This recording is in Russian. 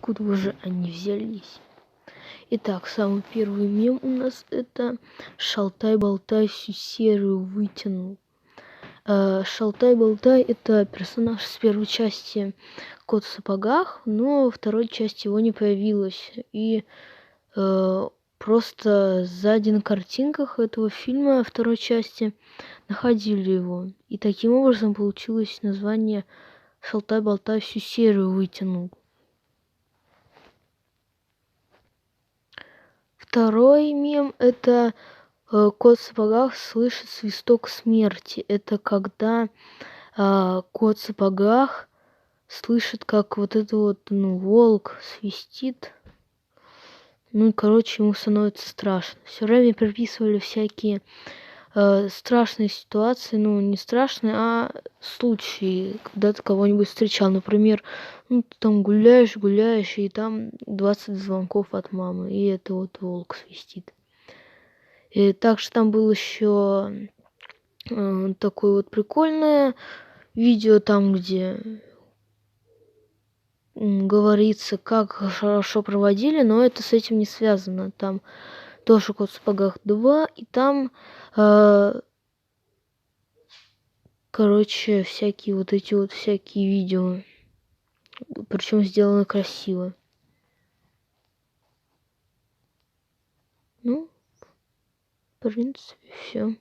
откуда уже они взялись. Итак, самый первый мем у нас это «Шалтай-болтай всю серию вытянул». Шалтай-болтай это персонаж с первой части «Кот в сапогах», но во второй части его не появилось. И просто сзади на картинках этого фильма второй части находили его. И таким образом получилось название «Шалтай-болтай всю серию вытянул». Второй мем это кот в сапогах слышит свисток смерти. Это когда кот в сапогах слышит, как вот это вот, волк свистит. Короче, ему становится страшно. Все время приписывали всякие страшные ситуации, не страшные, а случаи, когда ты кого-нибудь встречал. Например, ты там гуляешь, и там 20 звонков от мамы, и это вот волк свистит. И также там было еще такое вот прикольное видео, там, где говорится, как хорошо проводили, но это с этим не связано. Там тоже «Кот в сапогах 2», и там, всякие вот эти вот всякие видео, причем сделано красиво. В принципе, все.